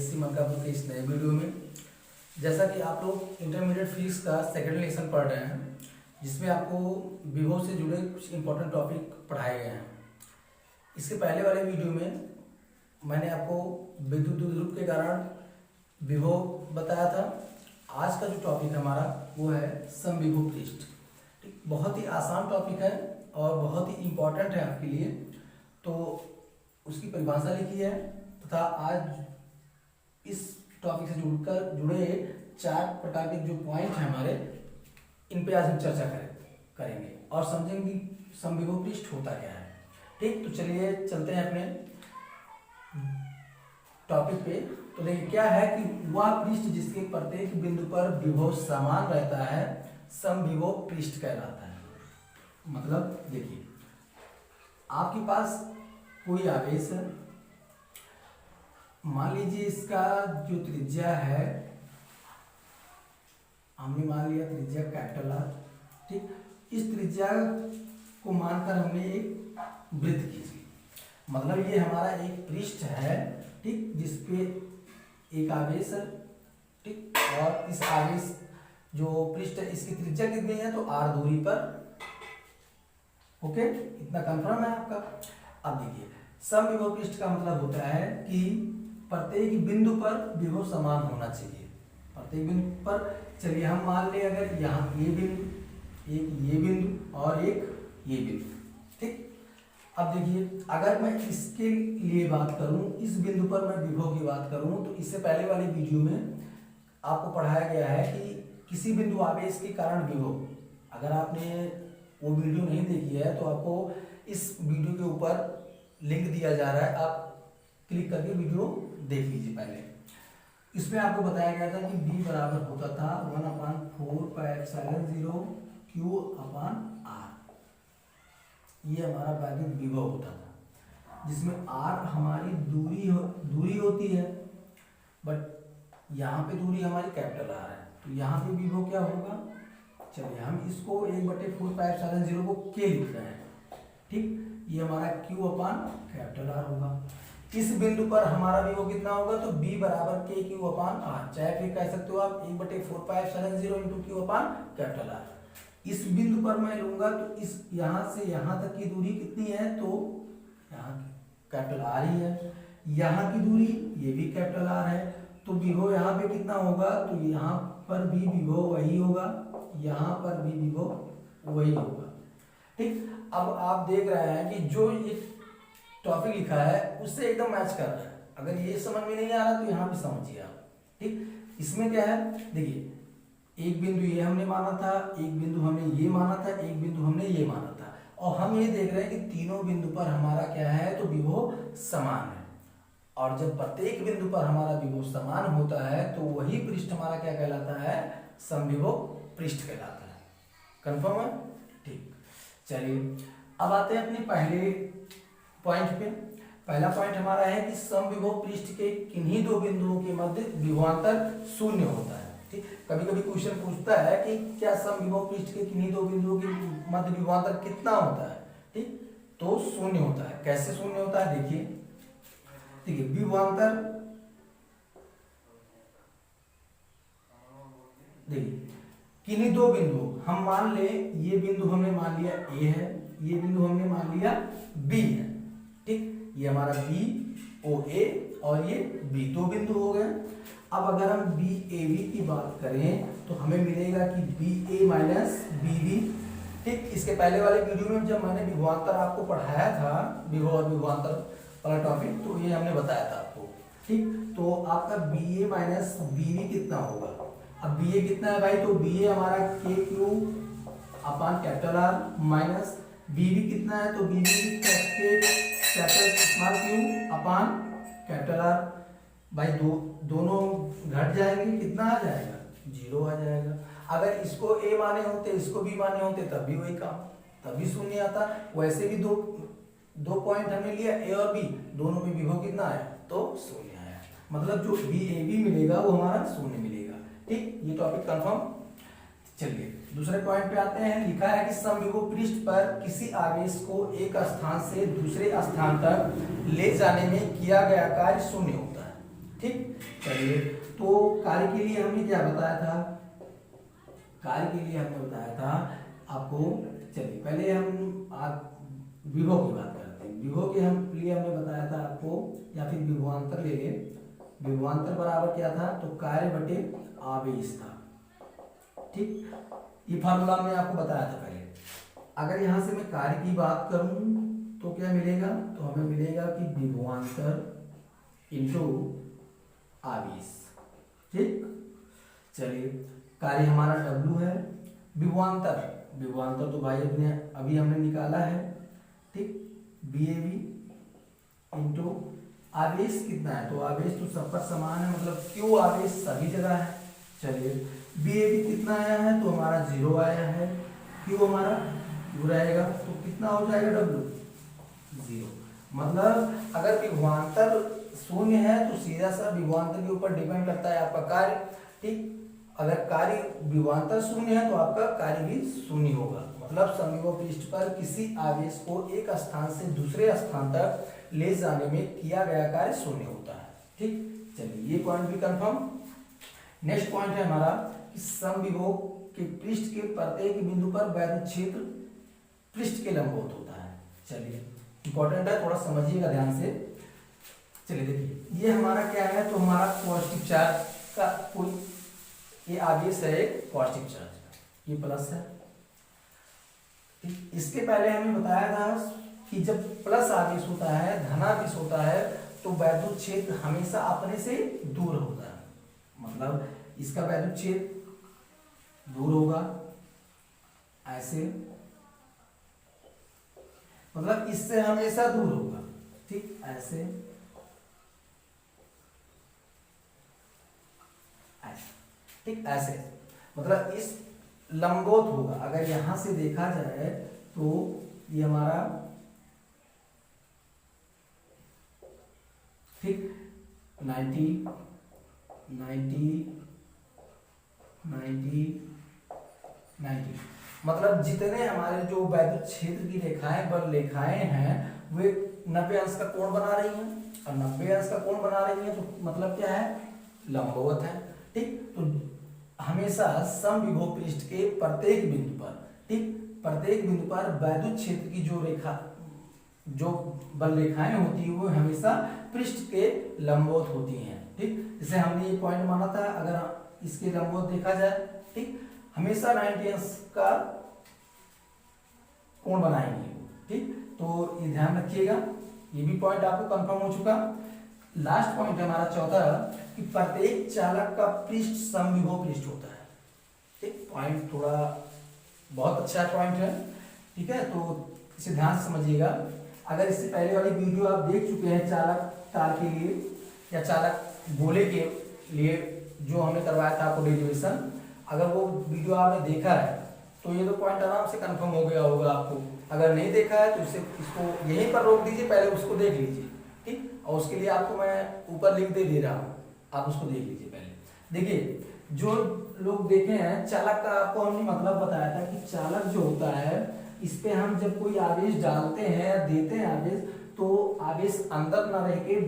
BSc Malkapur के इस नए वीडियो में। जैसा कि आप लोग इंटरमीडिएट फिजिक्स का सेकेंड लेसन पढ़ रहे हैं, जिसमें आपको विभव से जुड़े कुछ इंपॉर्टेंट टॉपिक पढ़ाए गए हैं। इसके पहले वाले वीडियो में मैंने आपको विद्युत द्विध्रुव के कारण विभव बताया था। आज का जो टॉपिक हमारा वो है समविभव पृष्ठ। ठीक, बहुत ही आसान टॉपिक है और बहुत ही इम्पोर्टेंट है आपके लिए। तो उसकी परिभाषा लिखी है तथा आज इस टॉपिक से जुड़े 4 प्रकार के जो पॉइंट हैं हमारे, इन पे आज हम चर्चा करेंगे और समझेंगे कि समविभव पृष्ठ होता क्या है। ठीक, तो चलिए चलते हैं अपने टॉपिक पे। तो देखिए क्या है कि वह पृष्ठ जिसके प्रत्येक बिंदु पर विभव समान रहता है समविभव पृष्ठ कहलाता है। मतलब देखिए, आपके पास कोई आवेश है, मान लीजिए इसका जो त्रिज्या है, हमने मान लिया त्रिज्या कैपिटल आर। ठीक, इस त्रिज्या को मानकर हमने एक वृत्त खींची। मतलब ये हमारा एक पृष्ठ है, ठीक, जिसपे एक आवेश है। ठीक, और इस आवेश जो पृष्ठ है इसकी त्रिज्या कितनी है, तो आर दूरी पर। ओके, इतना कंफर्म है आपका। अब देखिए, समविभव पृष्ठ का मतलब होता है कि प्रत्येक बिंदु पर विभव समान होना चाहिए। प्रत्येक बिंदु पर, चलिए हम मान ले अगर यहाँ ये बिंदु, एक ये बिंदु और एक ये बिंदु। ठीक, अब देखिए अगर मैं इसके लिए बात करूं, इस बिंदु पर मैं विभव की बात करूं, तो इससे पहले वाले वीडियो में आपको पढ़ाया गया है कि किसी बिंदु आवेश के कारण विभव। अगर आपने वो वीडियो नहीं देखी है तो आपको इस वीडियो के ऊपर लिंक दिया जा रहा है, आप क्लिक करके वीडियो देख लीजिए पहले। इसमें आपको बताया गया था कि B बराबर होता था 1/4πε0 Q/R। ये हमारा वैद्युत विभव होता था, जिसमें R हमारी दूरी होती है, बट यहाँ पे दूरी हमारी कैपिटल R है। तो यहाँ पे विभव क्या होगा, चलिए हम इसको 1/4πε0 को K लिख रहे हैं। ठीक, ये हमारा Q/R होगा। इस बिंदु पर हमारा विभव कितना होगा, तो B बराबर KQ/R, चाहे फिर कह सकते हो आप 1/4πε0 × Q/R। इस बिंदु पर मैं लूंगा तो इस यहाँ से यहाँ तक की दूरी कितनी है, तो यहाँ कैपिटल R ही है। यहाँ की दूरी ये भी कैपिटल R है, तो विभव यहाँ पे कितना होगा, तो यहाँ पर भी विभव वही होगा, यहाँ पर भी विभव वही होगा। ठीक, अब आप देख रहे हैं कि जो ये टॉपिक लिखा है उससे एकदम मैच कर रहा है। अगर ये समझ में नहीं आ रहा तो यहाँ पे समझिए आप। ठीक, इसमें क्या है, देखिए एक बिंदु ये हमने माना था, एक बिंदु हमने ये माना था, एक बिंदु हमने ये माना था, और हम ये देख रहे हैं कि तीनों बिंदु पर हमारा क्या है, तो विभव समान है। और जब प्रत्येक बिंदु पर हमारा विभव समान होता है तो वही पृष्ठ हमारा क्या कहलाता है, समविभव पृष्ठ कहलाता है। कंफर्म है? ठीक, चलिए अब आते हैं अपने पहले पॉइंट पे। पहला पॉइंट हमारा है कि समविभव पृष्ठ के किन्हीं दो बिंदुओं के मध्य विभवांतर शून्य होता है। ठीक, कभी कभी क्वेश्चन पूछता है कि क्या समविभव पृष्ठ के किन्हीं दो बिंदुओं के मध्य विभवांतर कितना होता है। ठीक, तो शून्य होता है। कैसे शून्य होता है, देखिए विभवांतर, देखिए किन्हीं दो बिंदु, हम मान ले ये बिंदु हमने मान लिया A है, ये बिंदु हमने मान लिया B है। ठीक, ये हमारा BOA और ये B, दो बिंदु हो गए। अब अगर हम BAB की बात करें तो हमें मिलेगा कि BA माइनस BB। ठीक, इसके पहले वाले वीडियो में जब मैंने विभवांतर आपको पढ़ाया था, विभव और विभवांतर वाला टॉपिक, तो ये हमने बताया था आपको। ठीक, तो आपका BA माइनस BB कितना होगा। अब BA कितना है भाई, तो BA हमारा KQ/R माइनस BB कितना है, तो BB Q/R भाई, दोनों घट जाएंगे, कितना आ जाएगा, 0 आ जाएगा। अगर इसको A माने होते, इसको B माने होते, तब भी वही काम, तब भी शून्य आता। वैसे भी दो पॉइंट हमने लिया A और B, दोनों में विभव कितना आया, तो शून्य आया। मतलब जो BAB मिलेगा वो हमारा शून्य मिलेगा। ठीक, ये टॉपिक कंफर्म। चलिए दूसरे पॉइंट पे आते हैं। लिखा है कि समविभव पृष्ठ पर किसी आवेश को एक स्थान से दूसरे स्थान तक ले जाने में किया गया कार्य शून्य होता है। ठीक, चलिए तो कार्य के लिए हमने क्या बताया था, कार्य के लिए हमने बताया था आपको, चलिए पहले हम विभव की बात करते हैं। विभव के लिए हमने बताया था आपको, या फिर विभवांतर ले लें, विभवांतर बराबर क्या था, तो कार्य बटे आवेश था। ठीक, ये फार्मूला हमने आपको बताया था पहले। अगर यहां से मैं कार्य की बात करूं तो क्या मिलेगा, तो हमें मिलेगा कि विभवांतर इंटू आवेश। ठीक, चलिए कार्य हमारा W है, विभवांतर तो भाई अभी हमने निकाला है। ठीक, BAV इंटू आवेश कितना है, तो आवेश तो सब पर समान है, मतलब Q आवेश सभी जगह है। चलिए BAV कितना आया है, तो हमारा 0 आया है, Q हमारा Q रहेगा, तो कितना हो जाएगा W 0। मतलब अगर विभवांतर शून्य है तो सीधा सा विभवांतर के ऊपर डिपेंड करता है आपका कार्य। ठीक, अगर कार्य विभवांतर शून्य है तो आपका कार्य भी शून्य होगा, मतलब समविभव पृष्ठ पर किसी आवेश को एक स्थान से दूसरे स्थान तक ले जाने में किया गया कार्य शून्य होता है। ठीक, चलिए ये पॉइंट भी कंफर्म। नेक्स्ट पॉइंट है हमारा कि समविभव के पृष्ठ के प्रत्येक बिंदु पर वैद्युत क्षेत्र पृष्ठ के लंबवत होता है। चलिए इंपॉर्टेंट है, थोड़ा समझिएगा ध्यान से। चलिए देखिए ये हमारा क्या है, तो हमारा पॉजिटिव चार्ज का कोई ये आवेश है, एक पॉजिटिव चार्ज, ये प्लस है। इसके पहले हमें बताया था कि जब प्लस आवेश होता है, धनावेश होता है, तो वैद्युत क्षेत्र हमेशा अपने से दूर होता है, मतलब इसका वैद्युत क्षेत्र दूर होगा ऐसे, मतलब इससे हमेशा दूर होगा। ठीक, ऐसे ठीक, ऐसे मतलब इस लंबवत होगा। अगर यहां से देखा जाए तो ये हमारा ठीक 90 90 90 90, मतलब जितने हमारे जो वैद्युत क्षेत्र की रेखाएं बल रेखाएं हैं वे 90 अंश का कोण बना रही हैं, और 90 अंश का कोण बना रही हैं, तो मतलब क्या है, लंबवत है। ठीक, तो हमेशा समविभव पृष्ठ के प्रत्येक बिंदु पर, ठीक, प्रत्येक बिंदु पर वैद्युत क्षेत्र की जो रेखा, जो बल रेखाएं होती है वो हमेशा पृष्ठ के लंबवत होती हैं। ठीक, जैसे हमने ये पॉइंट माना था, अगर इसके लंबवत देखा जाए, ठीक, हमेशा 90 अंश का कोण बनाएंगे। ठीक, तो ये ध्यान रखिएगा, ये भी पॉइंट आपको कंफर्म हो चुका। लास्ट पॉइंट है हमारा चौथा कि प्रत्येक चालक का पृष्ठ समविभव पृष्ठ होता है। ठीक, पॉइंट थोड़ा बहुत अच्छा पॉइंट है। ठीक है, तो इसे ध्यान से समझिएगा। अगर इससे पहले वाली वीडियो आप देख चुके हैं चालक तार के लिए या चालक गोले के लिए जो हमने करवाया था आपको डेरिवेशन, अगर वो वीडियो आपने देखा है तो ये तो पॉइंट आराम से कंफर्म हो गया होगा आपको। अगर नहीं देखा है तो इसको यहीं पर रोक दीजिए, पहले उसको देख लीजिए। ठीक, और उसके लिए आपको मैं ऊपर लिंक दे रहा हूँ, आप उसको देख लीजिए पहले। देखिए जो लोग देखे हैं चालक का, आपको हमने मतलब बताया था कि चालक जो होता है इस पे हम जब कोई आवेश डालते हैं या देते हैं आवेश, तो आवेश अंदर ना रह के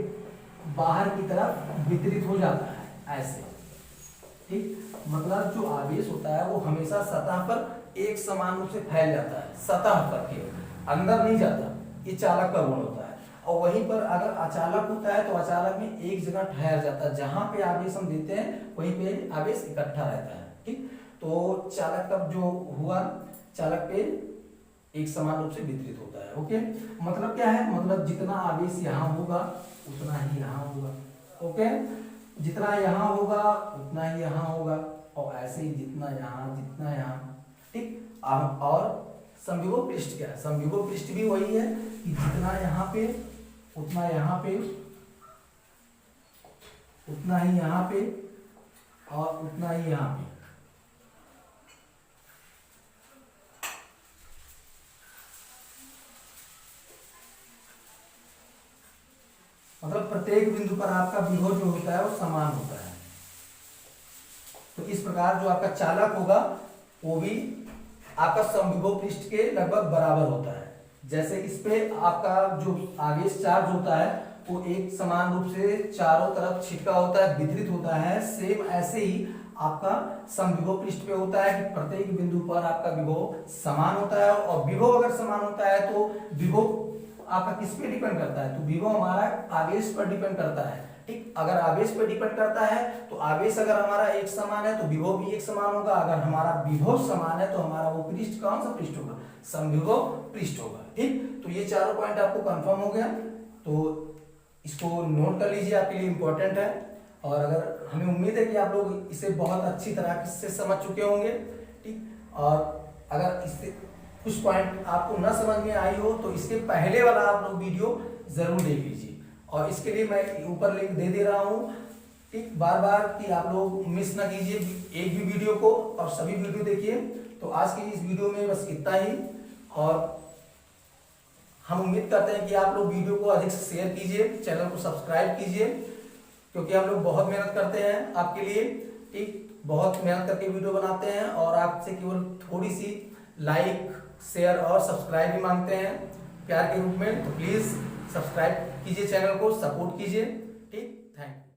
बाहर की तरफ वितरित हो जाता है ऐसे। ठीक, मतलब जो आवेश होता है वो हमेशा सतह पर एक समान रूप से फैल जाता है, सतह पर के अंदर नहीं जाता, ये चालक का गुण होता है। और वहीं पर अगर अचालक होता है तो अचालक में एक जगह ठहर जाता है, जहां पे आवेश हम देते हैं वहीं पे आवेश इकट्ठा रहता है। ठीक, तो चालक का जो हुआ, चालक पे एक समान रूप से वितरित होता है। ओके, मतलब क्या है, मतलब जितना आवेश यहाँ होगा उतना ही यहाँ होगा। ओके, जितना यहाँ होगा उतना ही यहाँ होगा, और ऐसे ही जितना यहाँ। ठीक, और समविभव पृष्ठ क्या है, समविभव पृष्ठ भी वही है कि जितना यहाँ पे उतना यहाँ पे, उतना ही यहाँ पे, और उतना ही यहाँ पे। मतलब प्रत्येक बिंदु पर आपका विभव जो होता है वो समान होता है। तो इस प्रकार जो आपका चालक होगा वो भी आपका समविभव पृष्ठ के लगभग बराबर होता है। जैसे इस पे आपका जो आवेश चार्ज होता है वो एक समान रूप से चारों तरफ छिटका होता है, वितरित होता है। सेम ऐसे ही आपका समविभव पृष्ठ पे होता है कि प्रत्येक बिंदु पर आपका विभव समान होता है, और विभव अगर समान होता है तो विभव आपका किस पे डिपेंड करता है, तो विभव हमारा आवेश पर डिपेंड करता है। ठीक, अगर आवेश पर डिपेंड करता है तो आवेश अगर हमारा एक समान है तो विभव भी एक समान होगा। अगर हमारा विभव समान है तो हमारा वो पृष्ठ कौन सा पृष्ठ होगा, समविभव पृष्ठ होगा। ठीक, तो ये चारों पॉइंट आपको कंफर्म हो गया, तो इसको नोट कर लीजिए, आपके लिए इंपॉर्टेंट है। और अगर हमें उम्मीद है कि आप लोग इसे बहुत अच्छी तरह से समझ चुके होंगे। ठीक, और अगर इससे कुछ पॉइंट आपको न समझ में आई हो तो इसके पहले वाला आप लोग वीडियो जरूर देख लीजिए, और इसके लिए मैं ऊपर लिंक दे रहा हूँ। ठीक, बार बार कि आप लोग मिस ना कीजिए एक भी वीडियो को, और सभी वीडियो देखिए। तो आज की इस वीडियो में बस इतना ही, और हम उम्मीद करते हैं कि आप लोग वीडियो को अधिक से शेयर कीजिए, चैनल को सब्सक्राइब कीजिए, क्योंकि हम लोग बहुत मेहनत करते हैं आपके लिए। ठीक, बहुत मेहनत करके वीडियो बनाते हैं, और आपसे केवल थोड़ी सी लाइक, शेयर और सब्सक्राइब भी मांगते हैं प्यार के रूप में। तो प्लीज सब्सक्राइब कीजिए, चैनल को सपोर्ट कीजिए। ठीक, थैंक यू।